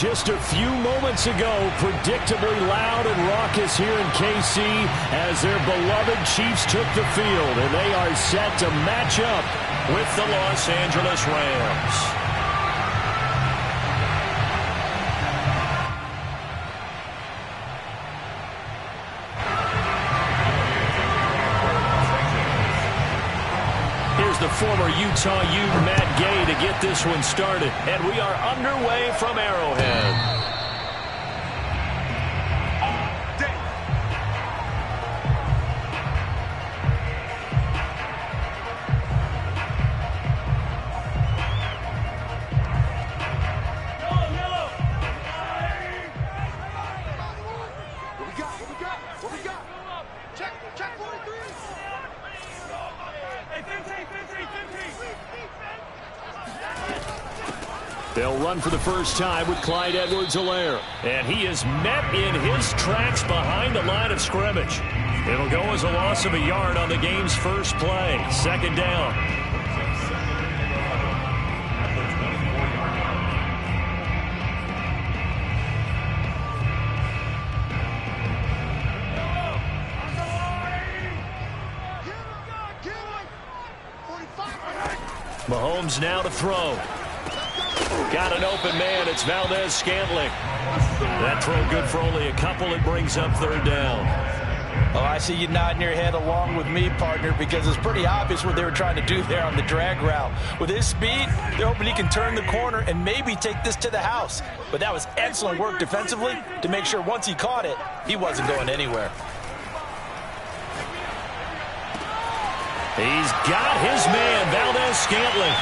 Just a few moments ago, predictably loud and raucous here in KC as their beloved Chiefs took the field, and they are set to match up with the Los Angeles Rams. The former Utah Ute Matt Gay to get this one started, and we are underway from Arrowhead. They'll run for the first time with Clyde Edwards-Helaire. And he is met in his tracks behind the line of scrimmage. It'll go as a loss of a yard on the game's first play. Second down. Mahomes now to throw. Got an open man. It's Valdez-Scantling. That throw good for only a couple. It brings up third down. Oh, I see you nodding your head along with me, partner, because it's pretty obvious what they were trying to do there on the drag route. With his speed, they're hoping he can turn the corner and maybe take this to the house. But that was excellent work defensively to make sure once he caught it, he wasn't going anywhere. He's got his man, Valdez-Scantling.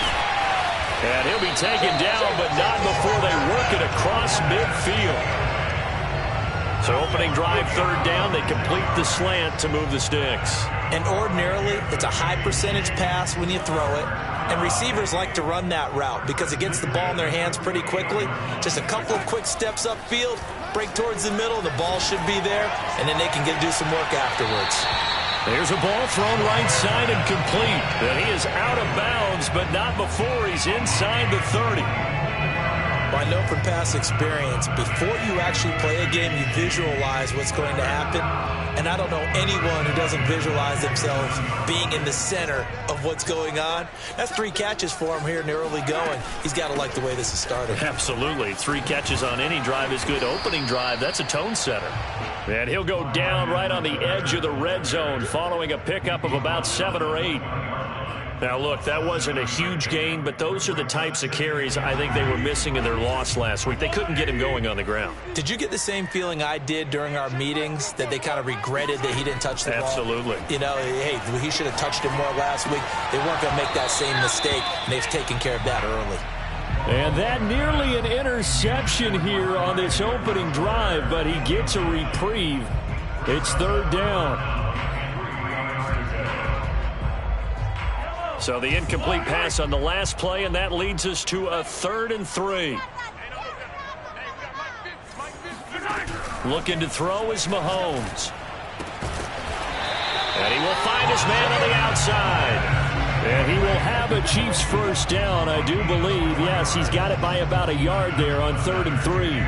And he'll be taken down, but not before they work it across midfield. So opening drive, third down. They complete the slant to move the sticks. And ordinarily, it's a high percentage pass when you throw it. And receivers like to run that route because it gets the ball in their hands pretty quickly. Just a couple of quick steps upfield, break towards the middle, the ball should be there, and then they can do some work afterwards. There's a ball thrown right side and complete. And he is out of bounds, but not before he's inside the 30. Well, I know from past experience, before you actually play a game, you visualize what's going to happen. And I don't know anyone who doesn't visualize themselves being in the center of what's going on. That's 3 catches for him here in the early going. He's got to like the way this is started. Absolutely. 3 catches on any drive is good. Opening drive, that's a tone setter. And he'll go down right on the edge of the red zone following a pickup of about 7 or 8. Now, look, that wasn't a huge gain, but those are the types of carries I think they were missing in their loss last week. They couldn't get him going on the ground. Did you get the same feeling I did during our meetings, that they kind of regretted that he didn't touch the ball? Absolutely. You know, hey, he should have touched it more last week. They weren't going to make that same mistake, and they've taken care of that early. And that nearly an interception here on this opening drive, but he gets a reprieve. It's third down. So the incomplete pass on the last play, and that leads us to a 3rd and 3. Looking to throw is Mahomes. And he will find his man on the outside. And he will have a Chiefs first down, I do believe. Yes, he's got it by about a yard there on 3rd and 3.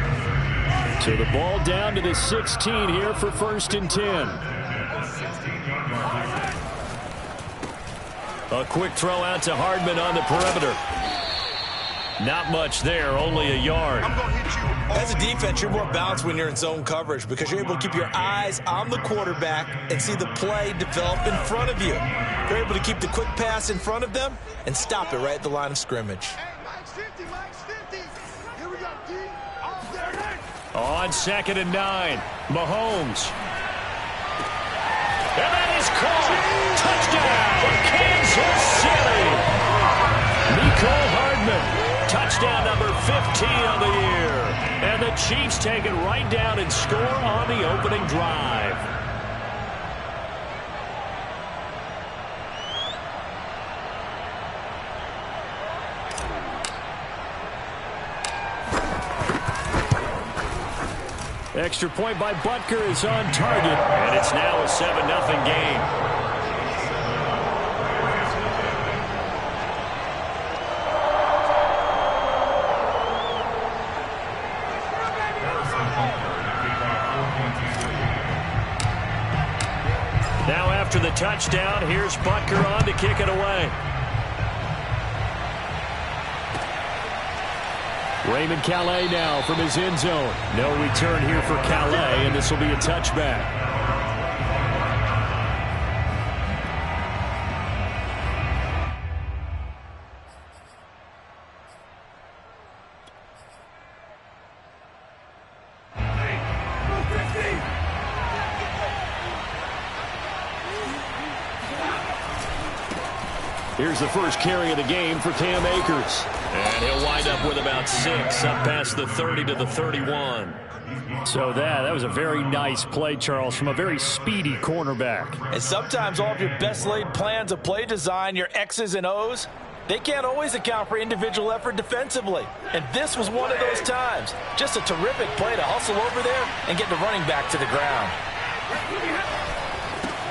So the ball down to the 16 here for 1st and 10. A quick throw out to Hardman on the perimeter. Not much there, only a yard. As a defense, you're more balanced when you're in zone coverage because you're able to keep your eyes on the quarterback and see the play develop in front of you. You're able to keep the quick pass in front of them and stop it right at the line of scrimmage. On 2nd and 9, Mahomes. And that is caught. Touchdown, Kansas City. Mecole Hardman, touchdown number 15 on the year. And the Chiefs take it right down and score on the opening drive. Extra point by Butker is on target, and it's now a 7-0 game. after the touchdown. Here's Butker on to kick it away. Raymond Calais now from his end zone. No return here for Calais, and this will be a touchback. Here's the first carry of the game for Cam Akers. And he'll wind up with about 6, up past the 30 to the 31. So that was a very nice play, Charles, from a very speedy cornerback. And sometimes all of your best laid plans of play design, your X's and O's, they can't always account for individual effort defensively. And this was one of those times. Just a terrific play to hustle over there and get the running back to the ground.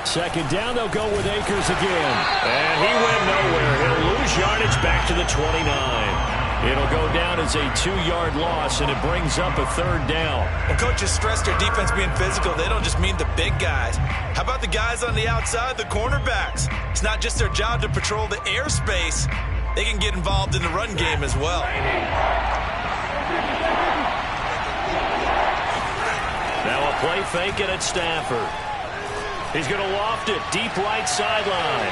Second down, they'll go with Akers again. And he went nowhere. He'll lose yardage back to the 29. It'll go down as a 2-yard loss, and it brings up a third down. When coaches stress their defense being physical, they don't just mean the big guys. How about the guys on the outside, the cornerbacks? It's not just their job to patrol the airspace. They can get involved in the run game as well. Now a play fake it at Stafford. He's going to loft it deep right sideline.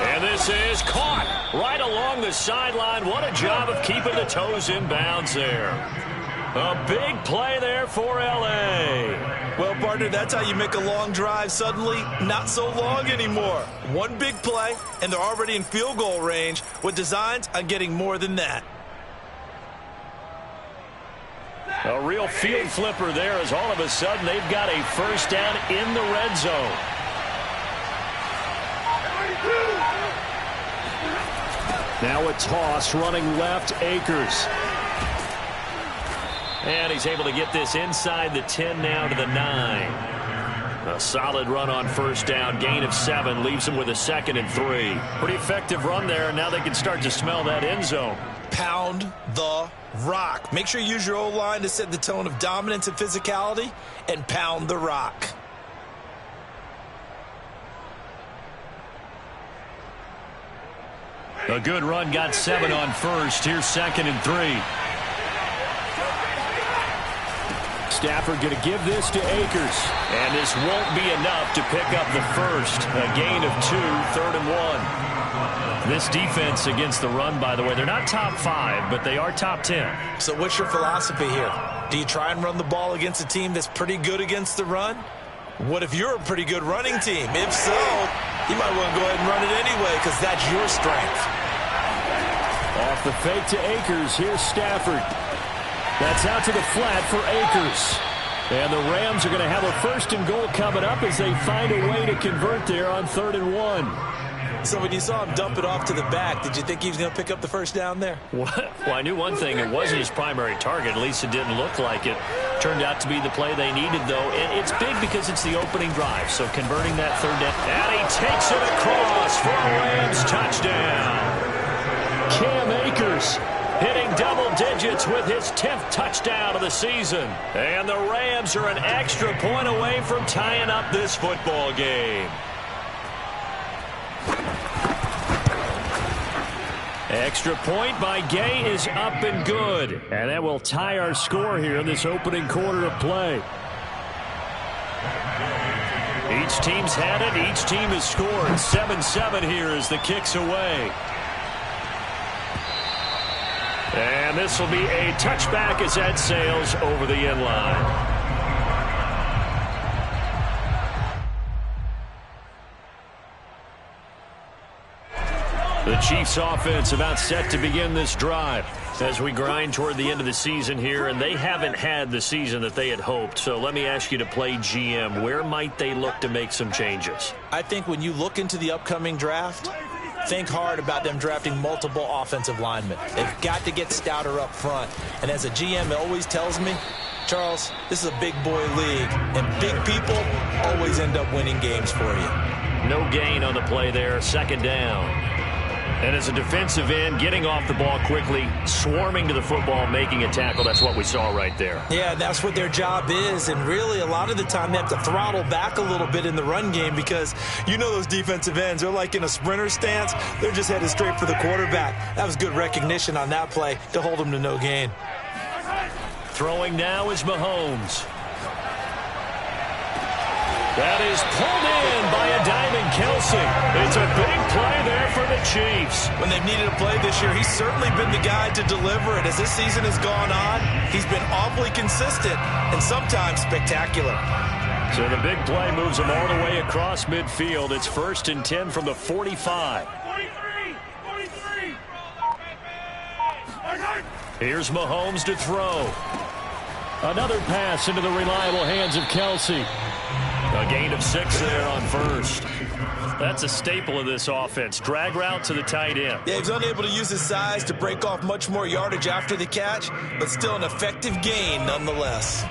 And this is caught right along the sideline. What a job of keeping the toes in bounds there. A big play there for L.A. Well, partner, that's how you make a long drive suddenly not so long anymore. One big play, and they're already in field goal range with designs on getting more than that. A real field flipper there as all of a sudden they've got a first down in the red zone. Now a toss running left, Akers. And he's able to get this inside the 10 now to the 9. A solid run on first down, gain of 7, leaves him with a 2nd and 3. Pretty effective run there, and now they can start to smell that end zone. Pound the rock. Make sure you use your O-line to set the tone of dominance and physicality, and pound the rock. A good run, got 7 on first. Here's 2nd and 3. Stafford going to give this to Akers. And this won't be enough to pick up the first. A gain of 2, 3rd and 1. This defense against the run, by the way, they're not top 5, but they are top 10. So what's your philosophy here? Do you try and run the ball against a team that's pretty good against the run? What if you're a pretty good running team? If so, you might want to go ahead and run it anyway because that's your strength. Off the fake to Akers. Here's Stafford. That's out to the flat for Akers. And the Rams are going to have a 1st and goal coming up as they find a way to convert there on 3rd and 1. So when you saw him dump it off to the back, did you think he was going to pick up the first down there? Well, I knew one thing. It wasn't his primary target. At least it didn't look like it. Turned out to be the play they needed, though. And it's big because it's the opening drive. So converting that 3rd down. And he takes it across for a Rams touchdown. Cam Akers hitting double digits with his 10th touchdown of the season. And the Rams are an extra point away from tying up this football game. Extra point by Gay is up and good. And that will tie our score here in this opening quarter of play. Each team's had it. Each team has scored. 7-7 here as the kick's away. And this will be a touchback as that sails over the end line. The Chiefs offense about set to begin this drive as we grind toward the end of the season here, and they haven't had the season that they had hoped. So let me ask you to play GM. Where might they look to make some changes? I think when you look into the upcoming draft, think hard about them drafting multiple offensive linemen. They've got to get stouter up front. And as a GM, it always tells me, Charles, this is a big boy league, and big people always end up winning games for you. No gain on the play there. 2nd down. And as a defensive end, getting off the ball quickly, swarming to the football, making a tackle, that's what we saw right there. Yeah, that's what their job is. And really, a lot of the time, they have to throttle back a little bit in the run game because you know those defensive ends, they're like in a sprinter stance. They're just headed straight for the quarterback. That was good recognition on that play to hold them to no gain. Throwing now is Mahomes. That is pulled in by a diving Kelsey. It's a big play there for the Chiefs. When they've needed a play this year, he's certainly been the guy to deliver it. As this season has gone on, he's been awfully consistent and sometimes spectacular. So the big play moves him all the way across midfield. It's 1st and 10 from the 45. Here's Mahomes to throw. Another pass into the reliable hands of Kelsey. A gain of 6 there on first. That's a staple of this offense. Drag route to the tight end. Yeah, he's unable to use his size to break off much more yardage after the catch, but still an effective gain nonetheless.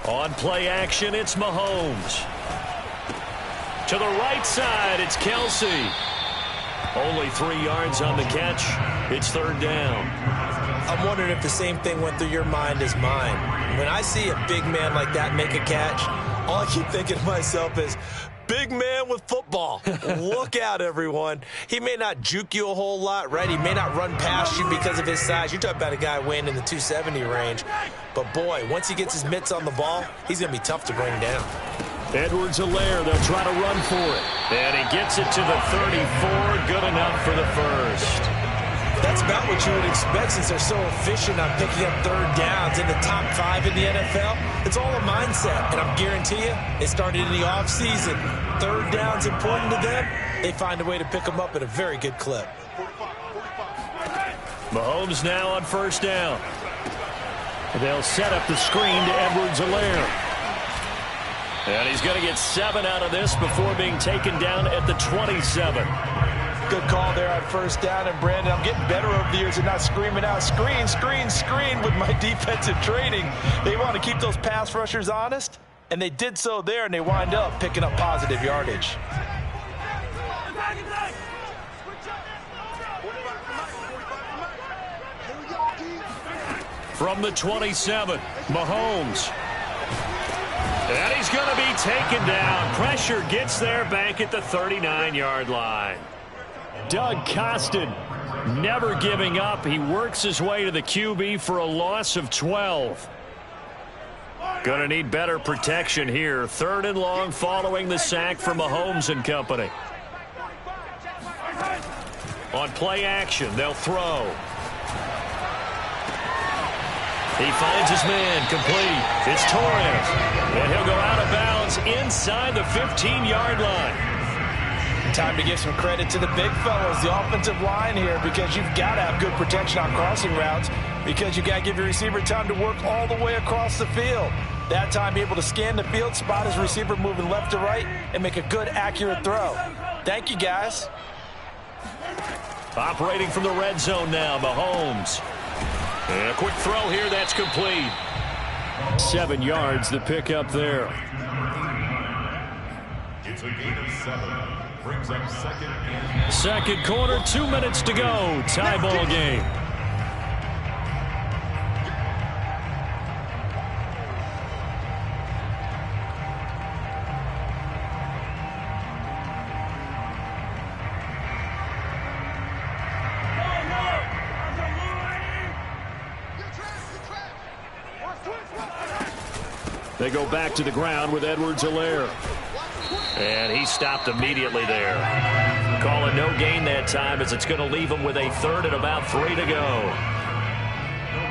On play action, it's Mahomes. To the right side, it's Kelsey. Only 3 yards on the catch. It's 3rd down. I'm wondering if the same thing went through your mind as mine. When I see a big man like that make a catch, all I keep thinking to myself is, big man with football. Look out, everyone. He may not juke you a whole lot, right? He may not run past you because of his size. You're talking about a guy weighing in the 270 range. But, boy, once he gets his mitts on the ball, he's going to be tough to bring down. Edwards-Helaire, they'll try to run for it. And he gets it to the 34. Good enough for the first. That's about what you would expect since they're so efficient on picking up 3rd downs in the top 5 in the NFL. It's all a mindset, and I guarantee you, it started in the offseason. 3rd down's important to them. They find a way to pick them up at a very good clip. Mahomes now on 1st down. They'll set up the screen to Edwards-Helaire. And he's going to get 7 out of this before being taken down at the 27. Good call there on 1st down. And, Brandon, I'm getting better over the years and not screaming out, screen, screen, screen with my defensive training. They want to keep those pass rushers honest, and they did so there, and they wind up picking up positive yardage. From the 27, Mahomes. And he's going to be taken down. Pressure gets there back at the 39-yard line. Doug Costin never giving up. He works his way to the QB for a loss of 12. Going to need better protection here. 3rd and long following the sack from Mahomes and company. On play action, they'll throw. He finds his man, complete. It's Torres. And he'll go out of bounds inside the 15-yard line. Time to give some credit to the big fellas, the offensive line here, because you've got to have good protection on crossing routes because you've got to give your receiver time to work all the way across the field. That time, able to scan the field, spot his receiver moving left to right, and make a good, accurate throw. Thank you, guys. Operating from the red zone now, Mahomes. And a quick throw here, that's complete. 7 yards, the pickup there. It's a gain of 7. Brings up 2nd and... Second quarter, 2 minutes to go. Tie ball game. They go back to the ground with Edwards-Helaire. And he stopped immediately there. Call it no gain that time as it's going to leave him with a 3rd and about 3 to go.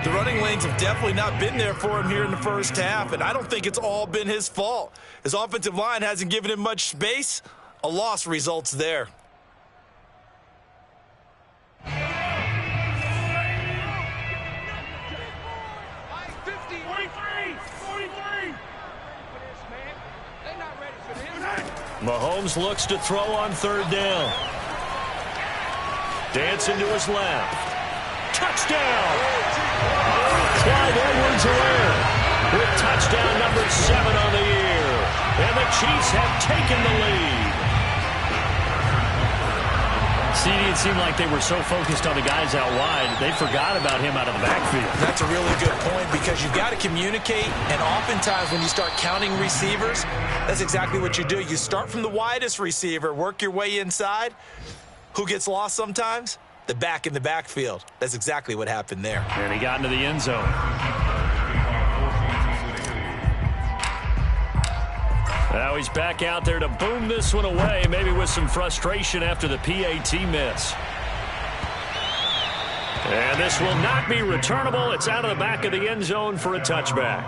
The running lanes have definitely not been there for him here in the first half, and I don't think it's all been his fault. His offensive line hasn't given him much space. A loss results there. Mahomes looks to throw on third down. Dancing to his left. Touchdown! Clyde Edwards-Helaire with touchdown number 7 on the year. And the Chiefs have taken the lead. CD, it seemed like they were so focused on the guys out wide, they forgot about him out of the backfield. That's a really good point because you've got to communicate, and oftentimes when you start counting receivers, that's exactly what you do. You start from the widest receiver, work your way inside. Who gets lost sometimes? The back in the backfield. That's exactly what happened there. And he got into the end zone. Now he's back out there to boom this one away, maybe with some frustration after the PAT miss. And this will not be returnable. It's out of the back of the end zone for a touchback.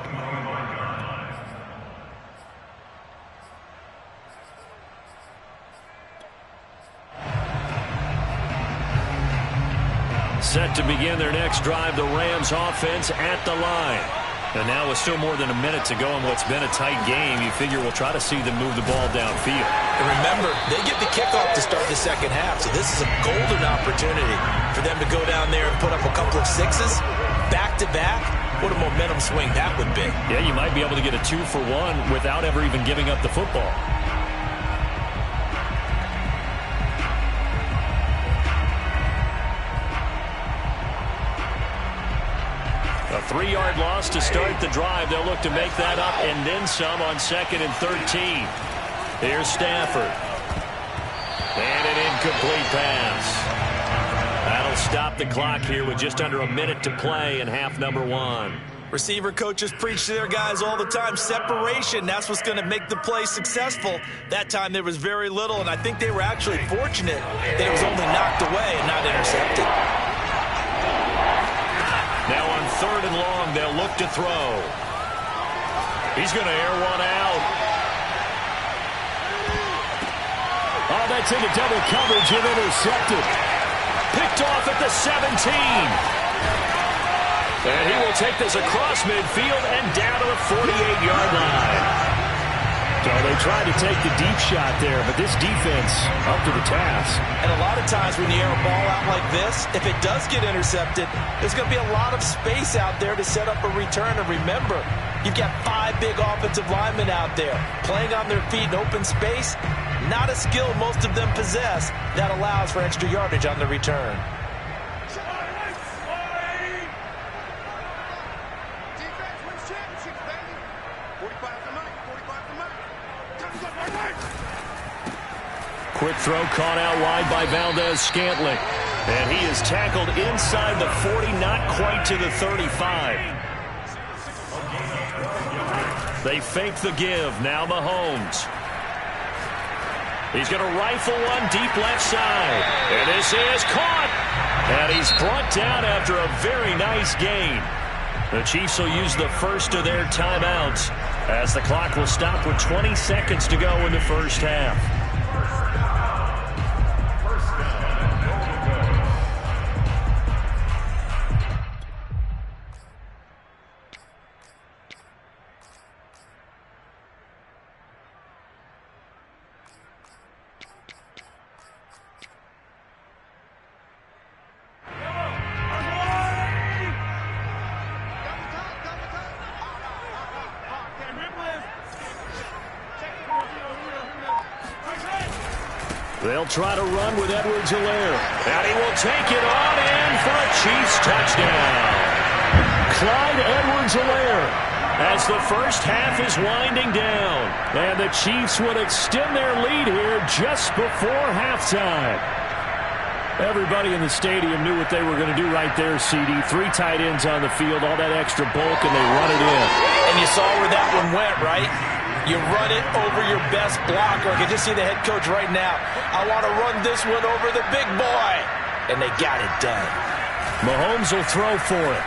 Set to begin their next drive, the Rams offense at the line. And now with still more than a minute to go in what's been a tight game, you figure we'll try to see them move the ball downfield. And remember, they get the kickoff to start the second half, so this is a golden opportunity for them to go down there and put up a couple of sixes back-to-back. What a momentum swing that would be. Yeah, you might be able to get a 2-for-1 without ever even giving up the football. A 3-yard loss to start the drive. They'll look to make that up and then some on 2nd and 13. Here's Stafford. And an incomplete pass. That'll stop the clock here with just under a minute to play in half number 1. Receiver coaches preach to their guys all the time. Separation, that's what's going to make the play successful. That time there was very little, and I think they were actually fortunate that it was only knocked away and not intercepted. Now on 3rd and long, they'll look to throw. He's going to air one out. Oh, that's into double coverage and intercepted. Picked off at the 17. And he will take this across midfield and down to the 48-yard line. So they tried to take the deep shot there, but this defense up to the task. And a lot of times when you air a ball out like this, if it does get intercepted, there's going to be a lot of space out there to set up a return. And remember, you've got 5 big offensive linemen out there playing on their feet in open space. Not a skill most of them possess that allows for extra yardage on the return. Quick throw caught out wide by Valdez-Scantling. And he is tackled inside the 40, not quite to the 35. They fake the give. Now Mahomes. He's going to rifle one deep left side. And this is caught. And he's brought down after a very nice gain. The Chiefs will use the first of their timeouts as the clock will stop with 20 seconds to go in the first half. They'll try to run with Edwards-Helaire. And he will take it on in for a Chiefs touchdown. Clyde Edwards-Helaire as the first half is winding down. And the Chiefs would extend their lead here just before halftime. Everybody in the stadium knew what they were going to do right there, CD. 3 tight ends on the field, all that extra bulk, and they run it in. And you saw where that one went, right? You run it over your best blocker. I can just see the head coach right now. I want to run this one over the big boy. And they got it done. Mahomes will throw for it.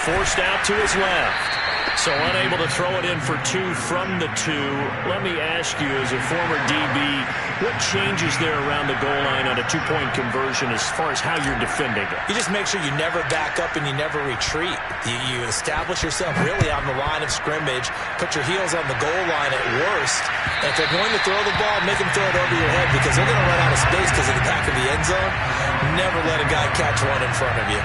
Forced out to his left. So unable to throw it in for 2 from the 2. Let me ask you, as a former DB, what changes there around the goal line on a 2-point conversion as far as how you're defending it? You just make sure you never back up and you never retreat. You establish yourself really on the line of scrimmage, put your heels on the goal line at worst. And if they're going to throw the ball, make them throw it over your head because they're going to run out of space because of the back of the end zone. Never let a guy catch one in front of you.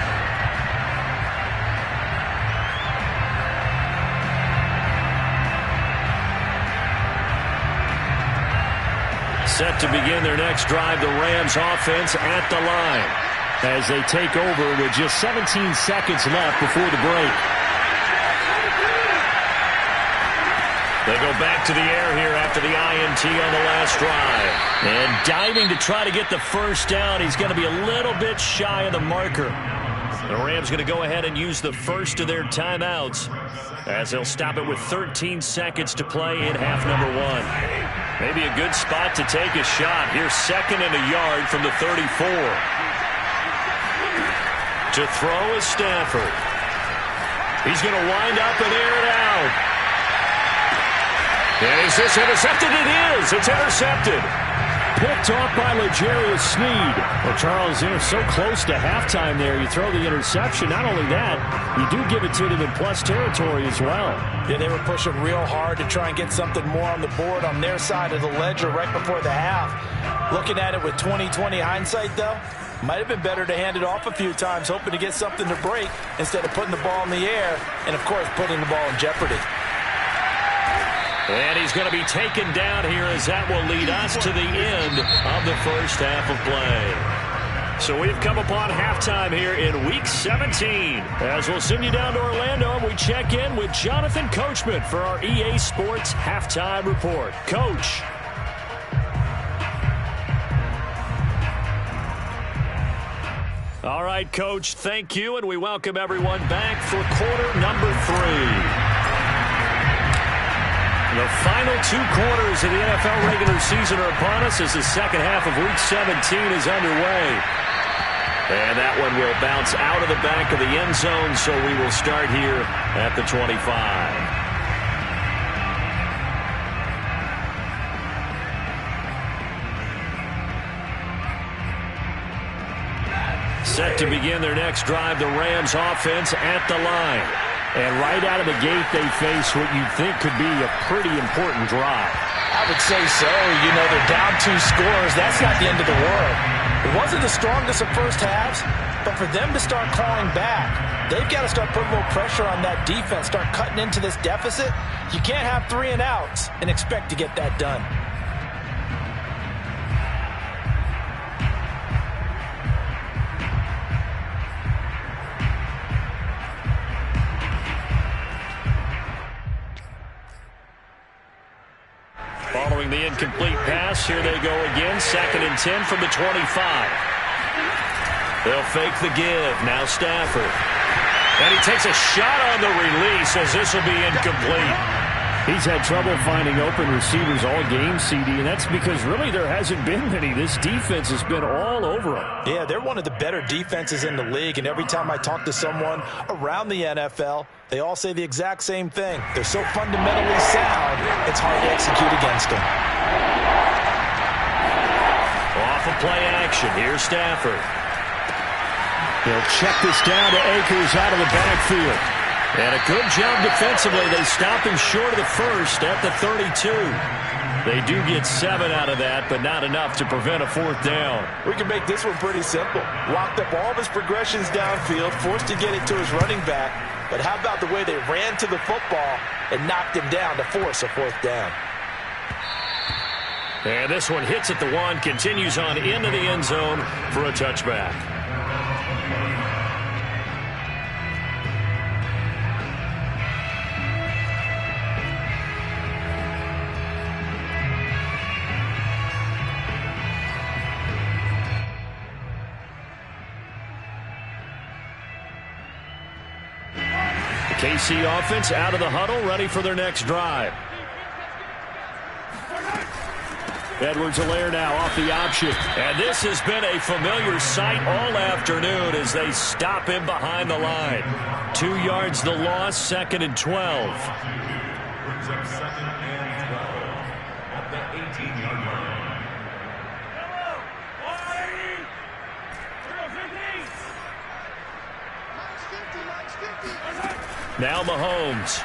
Set to begin their next drive, the Rams offense at the line as they take over with just 17 seconds left before the break. They go back to the air here after the INT on the last drive. And diving to try to get the first down. He's going to be a little bit shy of the marker. The Rams going to go ahead and use the first of their timeouts as they'll stop it with 13 seconds to play in half number 1. Maybe a good spot to take a shot. Here's 2nd and a yard from the 34. To throw is Stafford. He's going to wind up and air it out. And is this intercepted? It is. It's intercepted. Picked off by L'Jarius Sneed. Well, Charles, they're so close to halftime there. You throw the interception. Not only that, you do give it to them in plus territory as well. Yeah, they were pushing real hard to try and get something more on the board on their side of the ledger right before the half. Looking at it with 20/20 hindsight, though, might have been better to hand it off a few times, hoping to get something to break instead of putting the ball in the air and, of course, putting the ball in jeopardy. And he's going to be taken down here as that will lead us to the end of the first half of play. So we've come upon halftime here in Week 17. As we'll send you down to Orlando and we check in with Jonathan Coachman for our EA Sports Halftime Report. Coach. All right, Coach, thank you, and we welcome everyone back for quarter number 3. The final 2 quarters of the NFL regular season are upon us as the second half of Week 17 is underway. And that one will bounce out of the back of the end zone, so we will start here at the 25. Set to begin their next drive, the Rams offense at the line. And right out of the gate, they face what you think could be a pretty important drive. I would say so. You know, they're down 2 scores. That's not the end of the world. It wasn't the strongest of first halves, but for them to start clawing back, they've got to start putting more pressure on that defense, start cutting into this deficit. You can't have 3 and outs and expect to get that done. Following the incomplete pass, here they go again. 2nd and 10 from the 25. They'll fake the give. Now Stafford. And he takes a shot on the release as this will be incomplete. He's had trouble finding open receivers all game, CD, and that's because really there hasn't been many. This defense has been all over him. Yeah, they're one of the better defenses in the league, and every time I talk to someone around the NFL, they all say the exact same thing. They're so fundamentally sound, it's hard to execute against them. Off of play action, here's Stafford. He'll check this down to Akers out of the backfield. And a good job defensively. They stop him short of the first at the 32. They do get 7 out of that, but not enough to prevent a 4th down. We can make this one pretty simple. Locked up all of his progressions downfield, forced to get it to his running back. But how about the way they ran to the football and knocked him down to force a 4th down? And this one hits at the 1, continues on into the end zone for a touchback. KC offense out of the huddle, ready for their next drive. Edwards-Helaire now off the option. And this has been a familiar sight all afternoon as they stop him behind the line. 2 yards the loss, 2nd and 12. Brings up 2nd and 12 at the 18-yard line. Now Mahomes.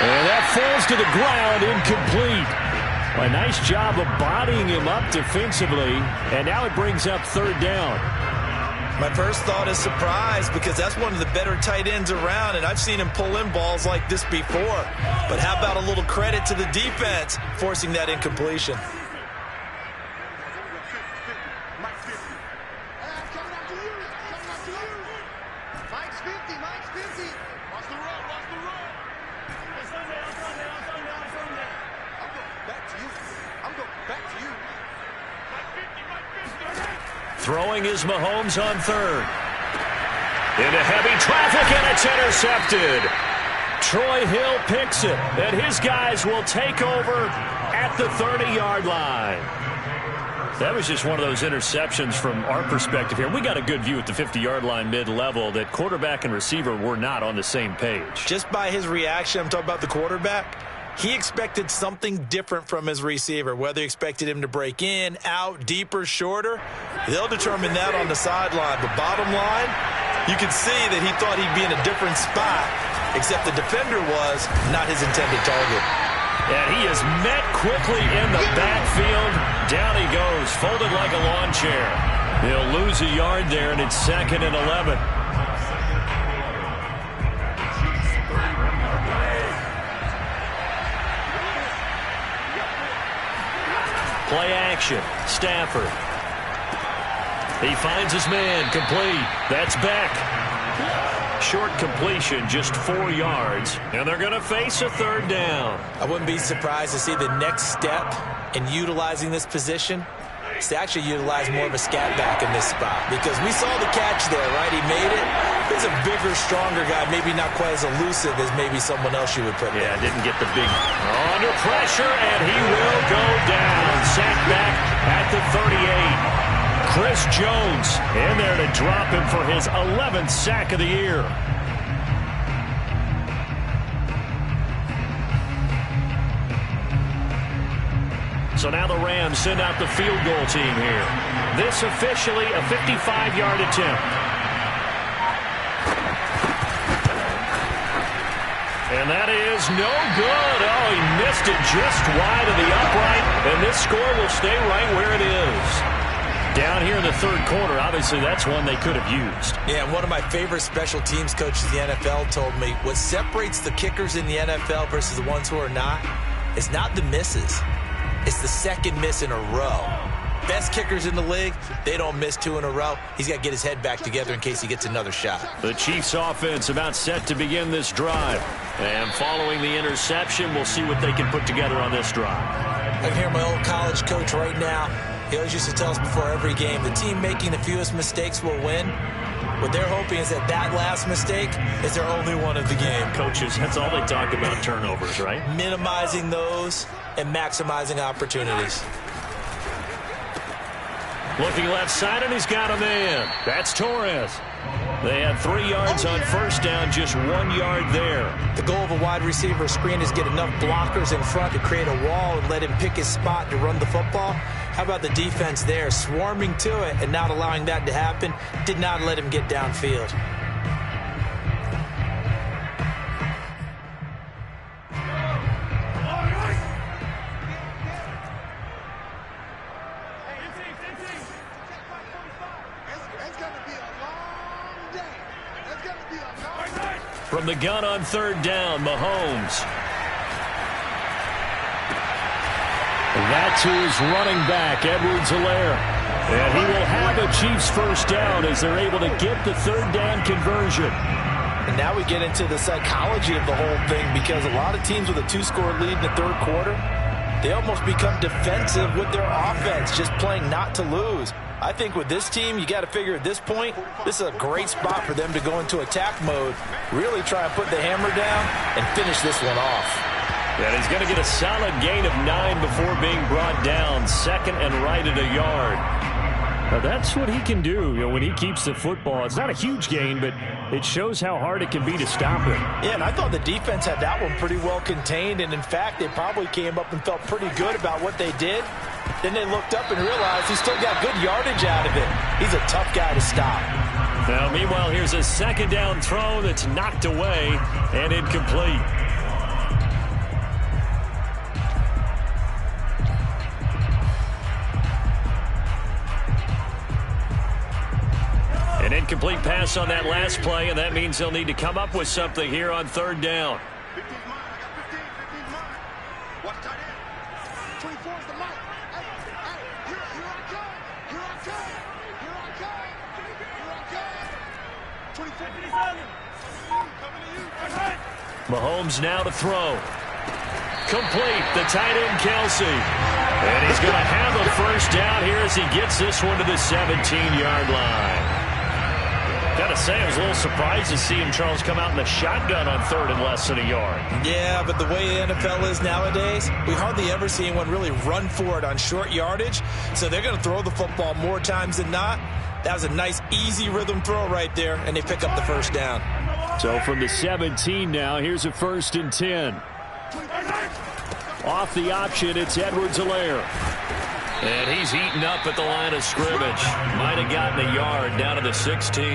And that falls to the ground, incomplete. A nice job of bodying him up defensively. And now it brings up 3rd down. My first thought is surprise, because that's one of the better tight ends around, and I've seen him pull in balls like this before. But how about a little credit to the defense forcing that incompletion? Throwing is Mahomes on 3rd. Into heavy traffic, and it's intercepted. Troy Hill picks it, and his guys will take over at the 30-yard line. That was just one of those interceptions from our perspective here. We got a good view at the 50-yard line mid-level that quarterback and receiver were not on the same page. Just by his reaction, I'm talking about the quarterback, he expected something different from his receiver. Whether he expected him to break in, out, deeper, shorter, they'll determine that on the sideline. But bottom line, you can see that he thought he'd be in a different spot, except the defender was not his intended target. And he is met quickly in the backfield. Down he goes, folded like a lawn chair. He'll lose a yard there, and it's 2nd and 11. Play action. Stafford. He finds his man. Complete. That's Beck. Short completion, just 4 yards. And they're going to face a 3rd down. I wouldn't be surprised to see the next step in utilizing this position is to actually utilize more of a scat back in this spot. Because we saw the catch there, right? He made it. He's a bigger, stronger guy. Maybe not quite as elusive as maybe someone else you would put there. Yeah, didn't get the big under pressure, and he will go down. Sacked back at the 38. Chris Jones in there to drop him for his 11th sack of the year. So now the Rams send out the field goal team here. This officially a 55-yard attempt. And that is no good. Oh, he missed it just wide of the upright, and this score will stay right where it is. Down here in the 3rd quarter, obviously that's one they could have used. Yeah, and one of my favorite special teams coaches in the NFL told me what separates the kickers in the NFL versus the ones who are not is not the misses. It's the 2nd miss in a row. Best kickers in the league, they don't miss 2 in a row. He's got to get his head back together in case he gets another shot. The Chiefs offense about set to begin this drive. And following the interception, we'll see what they can put together on this drive. I can hear my old college coach right now. He always used to tell us before every game, the team making the fewest mistakes will win. What they're hoping is that that last mistake is their only one of the game. Coaches, that's all they talk about, turnovers, right? Minimizing those and maximizing opportunities. Looking left side, and he's got a man. That's Torres. They had 3 yards on 1st down, just 1 yard there. The goal of a wide receiver screen is get enough blockers in front to create a wall and let him pick his spot to run the football. How about the defense there, swarming to it and not allowing that to happen? Did not let him get downfield. From the gun on 3rd down, Mahomes. That's who's running back, Edwards-Helaire. And he will have a Chiefs 1st down as they're able to get the 3rd down conversion. And now we get into the psychology of the whole thing, because a lot of teams with a 2-score lead in the 3rd quarter, they almost become defensive with their offense, just playing not to lose. I think with this team, you got to figure at this point, this is a great spot for them to go into attack mode, really try and put the hammer down and finish this one off. And he's going to get a solid gain of 9 before being brought down. 2nd and right at a yard. Now that's what he can do, when he keeps the football. It's not a huge gain, but it shows how hard it can be to stop him. Yeah, and I thought the defense had that one pretty well contained. And, in fact, they probably came up and felt pretty good about what they did. Then they looked up and realized he still got good yardage out of it. He's a tough guy to stop. Now, meanwhile, here's a 2nd down throw that's knocked away and incomplete. An incomplete pass on that last play, and that means they'll need to come up with something here on 3rd down. 15's mine. I got 15. 15's mine. Watch tight end. 24 is the mic. Hey, here I come. Here I come. Here I come. Here I come. 24. Coming to you. Mahomes now to throw. Complete. The tight end, Kelsey. And he's going to have a 1st down here as he gets this one to the 17-yard line. Gotta say, I was a little surprised to see him, Charles, come out in the shotgun on 3rd and less than a yard. Yeah, but the way the NFL is nowadays, we hardly ever see anyone really run for it on short yardage. So they're going to throw the football more times than not. That was a nice, easy rhythm throw right there, and they pick up the 1st down. So from the 17 now, here's a 1st and 10. Off the option, it's Edwards-Helaire. And he's heating up at the line of scrimmage. Might have gotten a yard down to the 16.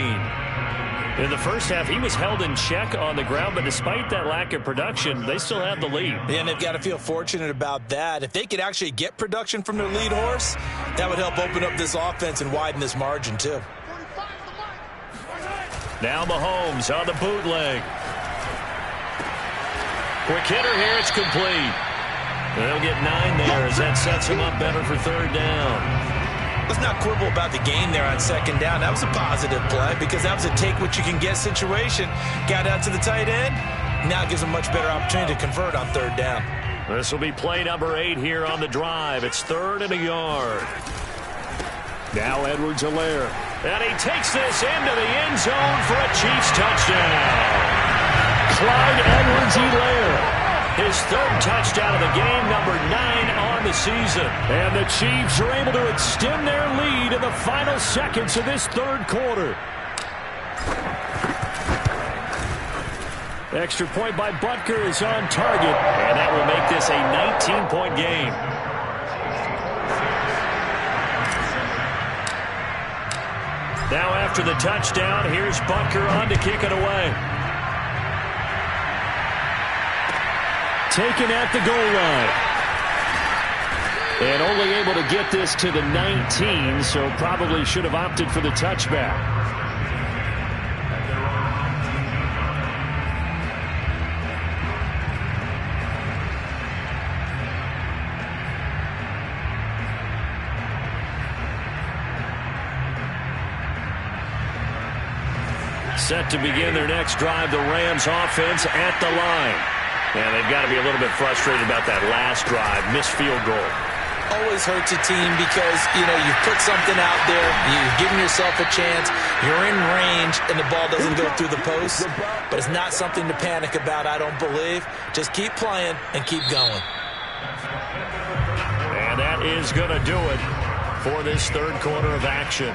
In the first half, he was held in check on the ground, but despite that lack of production, they still have the lead. And they've got to feel fortunate about that. If they could actually get production from their lead horse, that would help open up this offense and widen this margin, too. Now Mahomes on the bootleg. Quick hitter here, it's complete. They'll get 9 there as that sets him up better for 3rd down. Let's not quibble about the gain there on 2nd down. That was a positive play because that was a take-what-you-can-get situation. Got out to the tight end. Now it gives them a much better opportunity to convert on 3rd down. This will be play number 8 here on the drive. It's 3rd and a yard. Now Edwards-Helaire. And he takes this into the end zone for a Chiefs touchdown. Clyde Edwards-Helaire. His 3rd touchdown of the game, number 9 on the season. And the Chiefs are able to extend their lead in the final seconds of this 3rd quarter. Extra point by Butker is on target, and that will make this a 19-point game. Now after the touchdown, here's Butker on to kick it away. Taken at the goal line. And only able to get this to the 19, so probably should have opted for the touchback. Set to begin their next drive, the Rams offense at the line. And they've got to be a little bit frustrated about that last drive, missed field goal. Always hurts a team because, you've put something out there, you've given yourself a chance, you're in range, and the ball doesn't go through the post. But it's not something to panic about, I don't believe. Just keep playing and keep going. And that is going to do it for this 3rd quarter of action.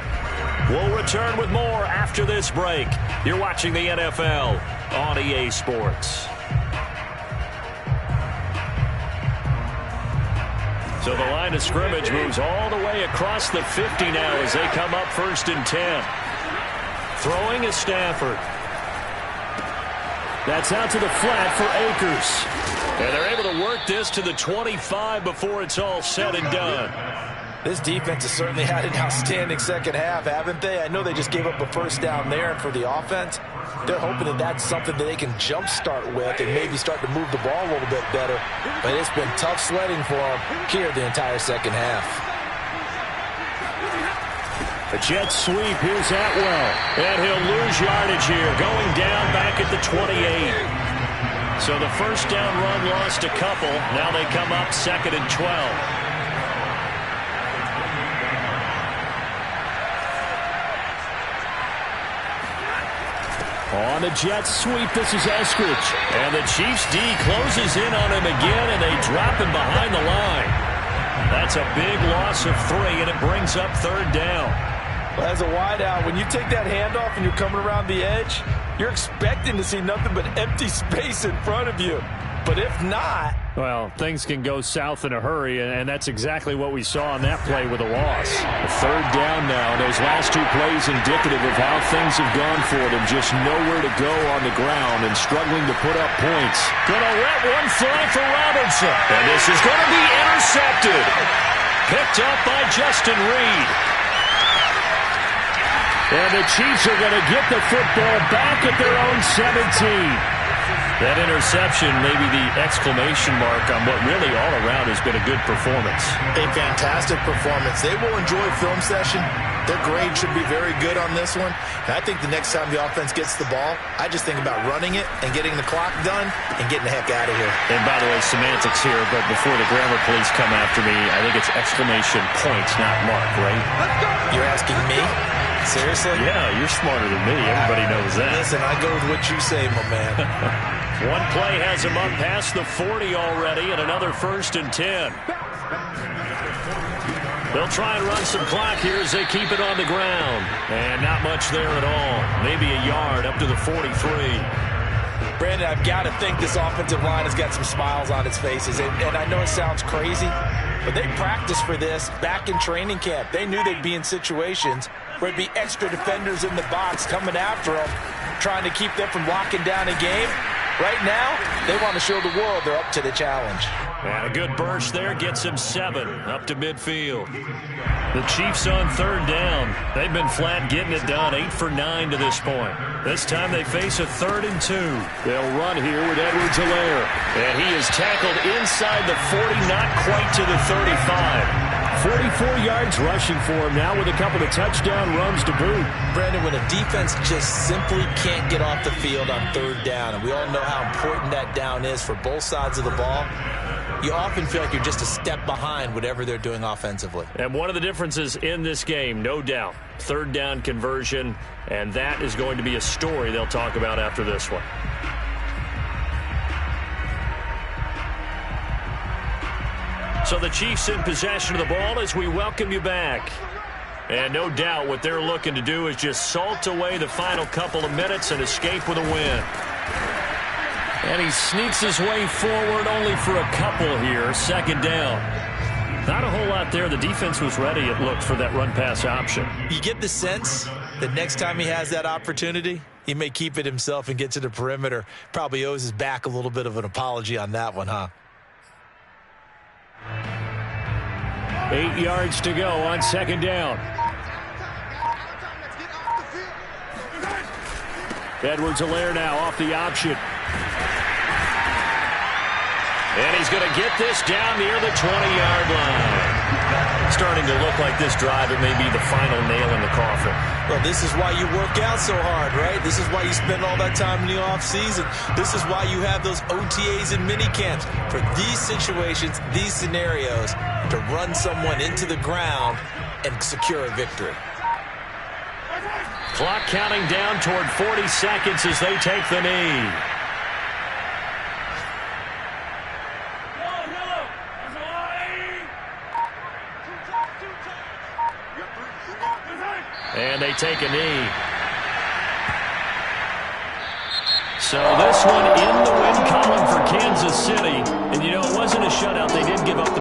We'll return with more after this break. You're watching the NFL on EA Sports. So the line of scrimmage moves all the way across the 50 now as they come up 1st and 10. Throwing is Stafford. That's out to the flat for Akers. And they're able to work this to the 25 before it's all said and done. This defense has certainly had an outstanding 2nd half, haven't they? I know they just gave up a 1st down there, and for the offense, they're hoping that that's something that they can jumpstart with and maybe start to move the ball a little bit better. But it's been tough sledding for them here the entire 2nd half. A jet sweep, here's Atwell. And he'll lose yardage here, going down back at the 28. So the 1st down run lost a couple. Now they come up 2nd and 12. On the jet sweep, this is Eskridge. And the Chiefs D closes in on him again, and they drop him behind the line. That's a big loss of 3, and it brings up 3rd down. Well, as a wideout, when you take that handoff and you're coming around the edge, you're expecting to see nothing but empty space in front of you. But if not... Well, things can go south in a hurry, and that's exactly what we saw on that play with a loss. A 3rd down now. Those last 2 plays indicative of how things have gone for them. Just nowhere to go on the ground and struggling to put up points. Gonna let one fly for Robinson. And this is going to be intercepted. Picked up by Justin Reed. And the Chiefs are going to get the football back at their own 17. That interception may be the exclamation mark on what really all around has been a good performance. A fantastic performance. They will enjoy film session. Their grade should be very good on this one. And I think the next time the offense gets the ball, I just think about running it and getting the clock done and getting the heck out of here. And by the way, semantics here, but before the grammar police come after me, I think it's exclamation points, not mark, right? You're asking me? Seriously? Yeah, you're smarter than me. Everybody knows that. Listen, I go with what you say, my man. One play has him up past the 40 already, and another 1st and 10. They'll try and run some clock here as they keep it on the ground. And not much there at all. Maybe a yard up to the 43. Brandon, I've got to think this offensive line has got some smiles on its faces. And I know it sounds crazy, but they practiced for this back in training camp. They knew they'd be in situations where there'd be extra defenders in the box coming after them, trying to keep them from locking down a game. Right now, they want to show the world they're up to the challenge. And a good burst there gets him 7 up to midfield. The Chiefs on 3rd down. They've been flat getting it done, 8 for 9 to this point. This time they face a 3rd and 2. They'll run here with Edwards-Helaire. And he is tackled inside the 40, not quite to the 35. 44 yards rushing for him now with a couple of touchdown runs to boot. Brandon, when a defense just simply can't get off the field on 3rd down, and we all know how important that down is for both sides of the ball, you often feel like you're just a step behind whatever they're doing offensively. And one of the differences in this game, no doubt, 3rd down conversion, and that is going to be a story they'll talk about after this one. So the Chiefs in possession of the ball as we welcome you back. And no doubt what they're looking to do is just salt away the final couple of minutes and escape with a win. And he sneaks his way forward only for a couple here. 2nd down. Not a whole lot there. The defense was ready, it looked, for that run-pass option. You get the sense that next time he has that opportunity, he may keep it himself and get to the perimeter. Probably owes his back a little bit of an apology on that one, huh? 8 yards to go on 2nd down. Edwards-Helaire now off the option. And he's going to get this down near the 20-yard line. Starting to look like this drive, it may be the final nail in the coffin. Well, this is why you work out so hard, right? This is why you spend all that time in the offseason. This is why you have those OTAs and mini camps. For these situations, these scenarios, to run someone into the ground and secure a victory. Clock counting down toward 40 seconds as they take the knee. And they take a knee. So this one in the win column for Kansas City. And, you know, it wasn't a shutout. They did give up the